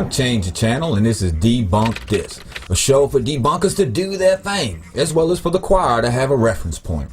I'm ChangeDaChannel, and this is Debunk This, a show for debunkers to do their thing, as well as for the choir to have a reference point.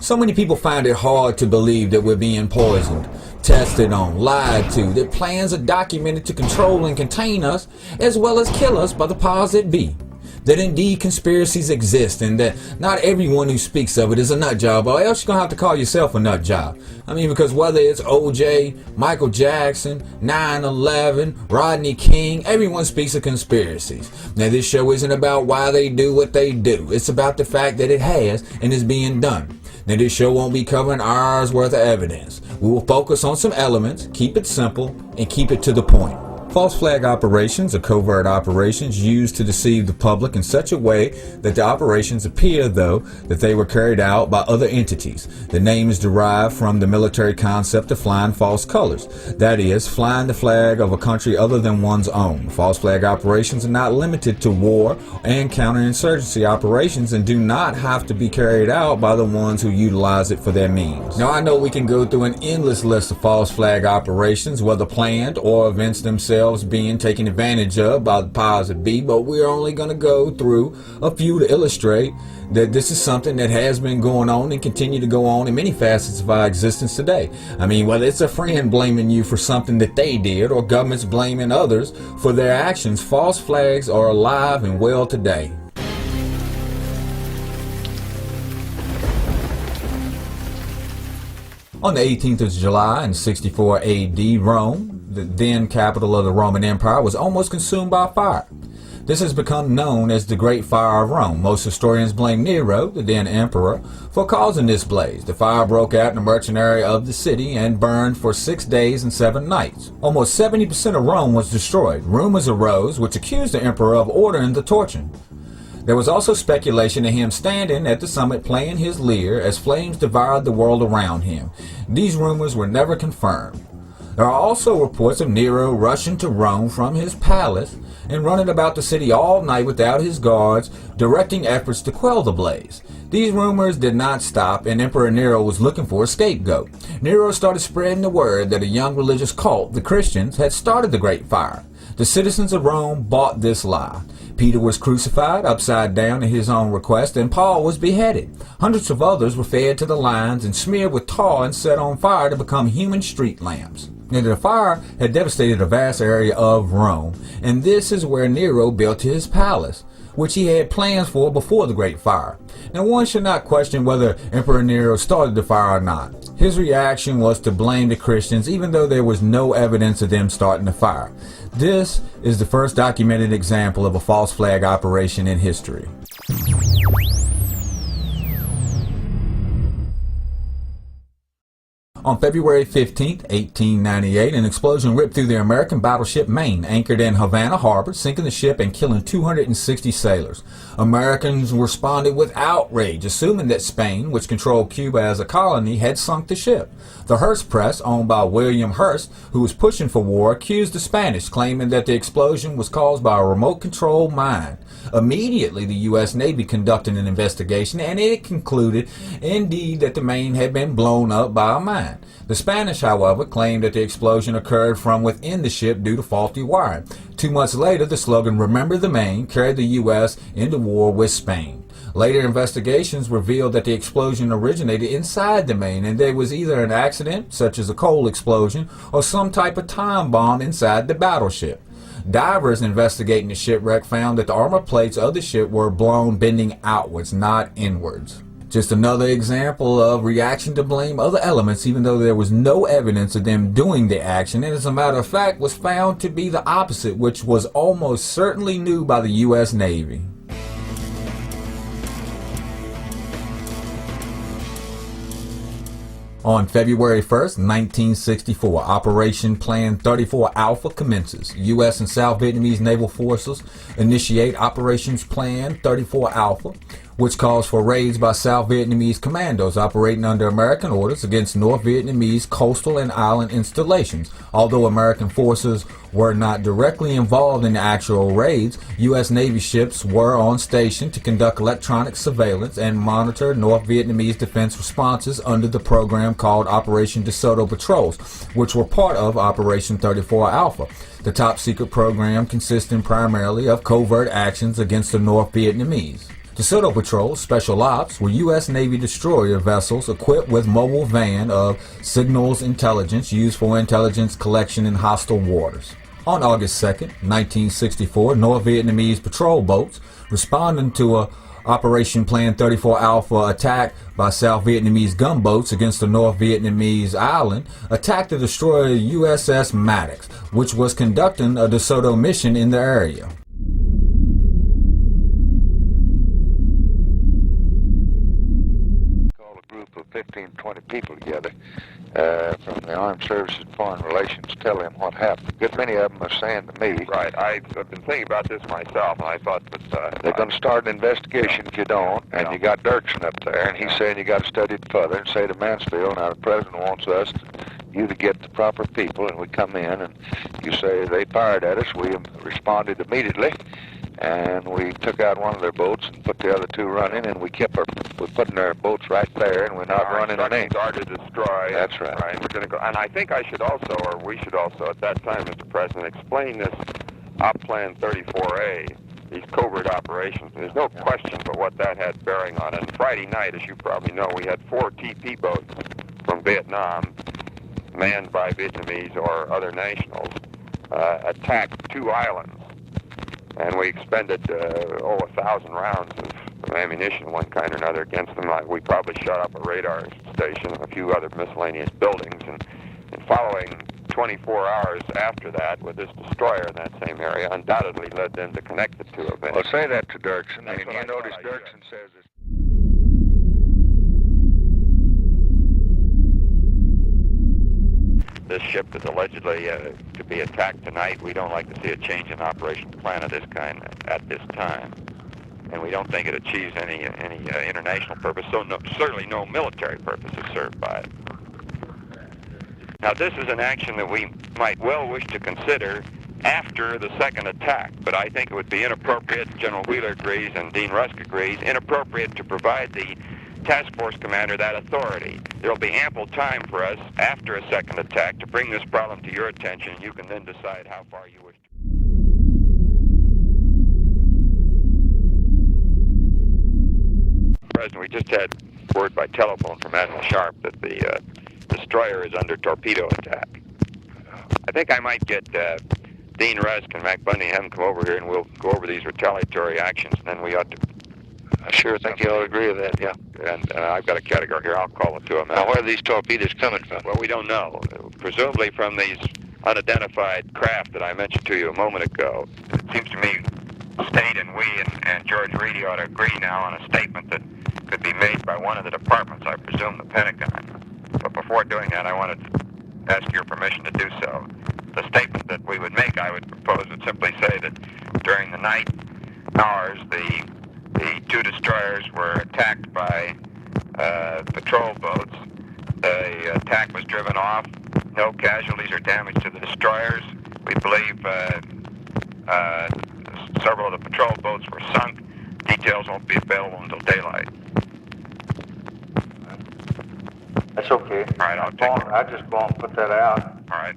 So many people find it hard to believe that we're being poisoned, tested on, lied to, that plans are documented to control and contain us, as well as kill us by the powers that be. That indeed conspiracies exist, and that not everyone who speaks of it is a nut job, or else you're going to have to call yourself a nut job. I mean, because whether it's OJ, Michael Jackson, 9/11, Rodney King, everyone speaks of conspiracies. Now, this show isn't about why they do what they do. It's about the fact that it has and is being done. Now, this show won't be covering hours worth of evidence. We will focus on some elements, keep it simple, and keep it to the point. False flag operations are covert operations used to deceive the public in such a way that the operations appear, though, that they were carried out by other entities. The name is derived from the military concept of flying false colors. That is, flying the flag of a country other than one's own. False flag operations are not limited to war and counterinsurgency operations and do not have to be carried out by the ones who utilize it for their means. Now, I know we can go through an endless list of false flag operations, whether planned or events themselves being taken advantage of by the powers that be, but we're only going to go through a few to illustrate that this is something that has been going on and continue to go on in many facets of our existence today. I mean, whether it's a friend blaming you for something that they did or governments blaming others for their actions, false flags are alive and well today. On the 18th of July in 64 AD, Rome, the then capital of the Roman Empire, was almost consumed by fire. This has become known as the Great Fire of Rome. Most historians blame Nero, the then emperor, for causing this blaze. The fire broke out in the merchant area of the city and burned for 6 days and 7 nights. Almost 70% of Rome was destroyed. Rumors arose which accused the emperor of ordering the torching. There was also speculation of him standing at the summit playing his lyre as flames devoured the world around him. These rumors were never confirmed. There are also reports of Nero rushing to Rome from his palace and running about the city all night without his guards, directing efforts to quell the blaze. These rumors did not stop, and Emperor Nero was looking for a scapegoat. Nero started spreading the word that a young religious cult, the Christians, had started the Great Fire. The citizens of Rome bought this lie. Peter was crucified upside down at his own request, and Paul was beheaded. Hundreds of others were fed to the lions and smeared with tar and set on fire to become human street lamps. Now, the fire had devastated a vast area of Rome, and this is where Nero built his palace, which he had plans for before the Great Fire. Now, one should not question whether Emperor Nero started the fire or not. His reaction was to blame the Christians, even though there was no evidence of them starting the fire. This is the first documented example of a false flag operation in history. On February 15, 1898, an explosion ripped through the American battleship Maine, anchored in Havana Harbor, sinking the ship and killing 260 sailors. Americans responded with outrage, assuming that Spain, which controlled Cuba as a colony, had sunk the ship. The Hearst Press, owned by William Hearst, who was pushing for war, accused the Spanish, claiming that the explosion was caused by a remote-controlled mine. Immediately, the U.S. Navy conducted an investigation, and it concluded, indeed, that the Maine had been blown up by a mine. The Spanish, however, claimed that the explosion occurred from within the ship due to faulty wiring. 2 months later, the slogan, "Remember the Maine," carried the U.S. into war with Spain. Later investigations revealed that the explosion originated inside the Maine, and there was either an accident, such as a coal explosion, or some type of time bomb inside the battleship. Divers investigating the shipwreck found that the armor plates of the ship were blown bending outwards, not inwards. Just another example of reaction to blame other elements, even though there was no evidence of them doing the action, and as a matter of fact was found to be the opposite, which was almost certainly knew by the U.S. Navy. On February 1st, 1964, Operation Plan 34 Alpha commences. U.S. and South Vietnamese naval forces initiate Operations Plan 34 Alpha, which calls for raids by South Vietnamese commandos operating under American orders against North Vietnamese coastal and island installations. Although American forces were not directly involved in the actual raids, U.S. Navy ships were on station to conduct electronic surveillance and monitor North Vietnamese defense responses under the program called Operation DeSoto Patrols, which were part of Operation 34 Alpha. The top-secret program consisting primarily of covert actions against the North Vietnamese. DeSoto Patrols, Special Ops, were U.S. Navy destroyer vessels equipped with mobile van of signals intelligence used for intelligence collection in hostile waters. On August 2, 1964, North Vietnamese patrol boats responding to a Operation Plan 34 Alpha attack by South Vietnamese gunboats against the North Vietnamese island attacked the destroyer USS Maine, which was conducting a DeSoto mission in the area. Call a group of 15, 20 people together from the Armed Services and Foreign Relations, tell them what happened. A good many of them are saying to me, right, I've been thinking about this myself, and I thought that they're going to start an investigation if you don't, and you got Dirksen up there, and he's saying you got to study it further and say to Mansfield, now the President wants you to get the proper people, and we come in, and you say they fired at us. We responded immediately, and we took out one of their boats and put the other two running, and we're putting our boats right there, and we're not running on any. Are to destroy. That's right. Right. We're going to go, and I think I should also, or we should also, at that time, Mr. President, explain this Op Plan 34A, these covert operations. There's no question but what that had bearing on it. And Friday night, as you probably know, we had 4 TP boats from Vietnam, manned by Vietnamese or other nationals, attacked 2 islands. And we expended 1,000 rounds of ammunition of one kind or another against them. We probably shot up a radar station and a few other miscellaneous buildings. And following 24 hours after that, with this destroyer in that same area, undoubtedly led them to connect the two events. Well, say that to Dirksen. And you notice Dirksen says it's... This ship is allegedly to be attacked tonight. We don't like to see a change in operation plan of this kind at this time. And we don't think it achieves any international purpose, so certainly no military purpose is served by it. Now, this is an action that we might well wish to consider after the second attack, but I think it would be inappropriate, General Wheeler agrees and Dean Rusk agrees, inappropriate to provide the task force commander that authority. There will be ample time for us after a second attack to bring this problem to your attention, and you can then decide how far you wish to. President, we just had word by telephone from Admiral Sharp that the destroyer is under torpedo attack. I think I might get Dean Rusk and Mac Bundy and have them come over here, and we'll go over these retaliatory actions, and then we ought to... I sure think you ought to agree with that, yeah. And I've got a category here. I'll call it to them. Now, where are these torpedoes coming from? Well, we don't know. Presumably from these unidentified craft that I mentioned to you a moment ago. It seems to me State and we and George Reedy ought to agree now on a statement that could be made by one of the departments, I presume the Pentagon. But before doing that, I wanted to ask your permission to do so. The statement that we would make, I would propose, would simply say that during the night hours, the 2 destroyers were attacked by patrol boats. The attack was driven off. No casualties or damage to the destroyers. We believe several of the patrol boats were sunk. Details won't be available until daylight. That's okay. All right, I just go and put that out. All right.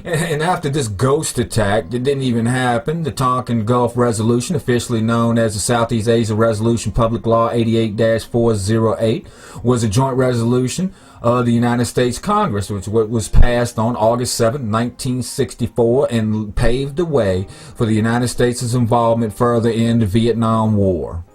And after this ghost attack that didn't even happen, the Tonkin Gulf Resolution, officially known as the Southeast Asia Resolution Public Law 88-408, was a joint resolution of the United States Congress, which was passed on August 7, 1964, and paved the way for the United States' involvement further in the Vietnam War.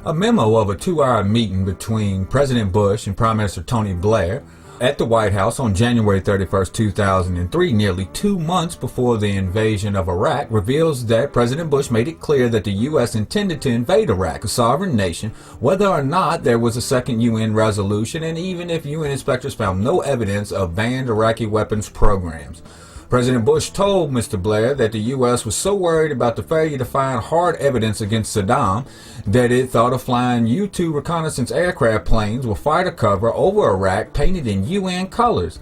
A memo of a 2-hour meeting between President Bush and Prime Minister Tony Blair at the White House on January 31, 2003, nearly 2 months before the invasion of Iraq, reveals that President Bush made it clear that the U.S. intended to invade Iraq, a sovereign nation, whether or not there was a second UN resolution, and even if UN inspectors found no evidence of banned Iraqi weapons programs. President Bush told Mr. Blair that the U.S. was so worried about the failure to find hard evidence against Saddam that it thought of flying U-2 reconnaissance aircraft planes with fighter cover over Iraq painted in UN colors.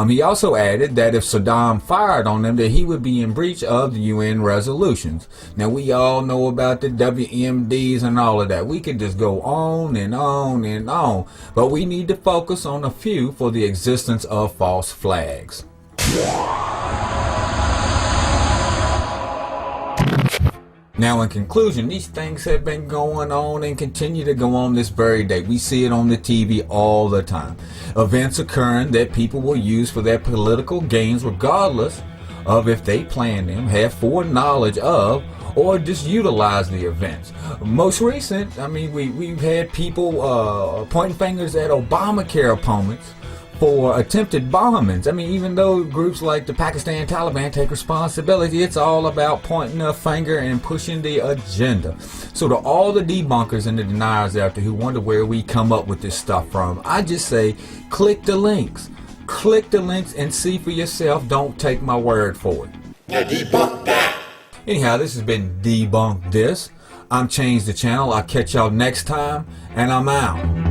He also added that if Saddam fired on them, that he would be in breach of the UN resolutions. Now, we all know about the WMDs and all of that. We could just go on and on and on, but we need to focus on a few for the existence of false flags. Now, in conclusion, these things have been going on and continue to go on this very day. We see it on the TV all the time. Events occurring that people will use for their political gains, regardless of if they plan them, have foreknowledge of, or just utilize the events. Most recent, I mean, we've had people pointing fingers at Obamacare opponents for attempted bombings. I mean, even though groups like the Pakistan Taliban take responsibility, it's all about pointing a finger and pushing the agenda. So to all the debunkers and the deniers out there who wonder where we come up with this stuff from, I just say, click the links. Click the links and see for yourself. Don't take my word for it. Now debunk that. Anyhow, this has been Debunk This. I'm ChangeDaChannel. I'll catch y'all next time, and I'm out.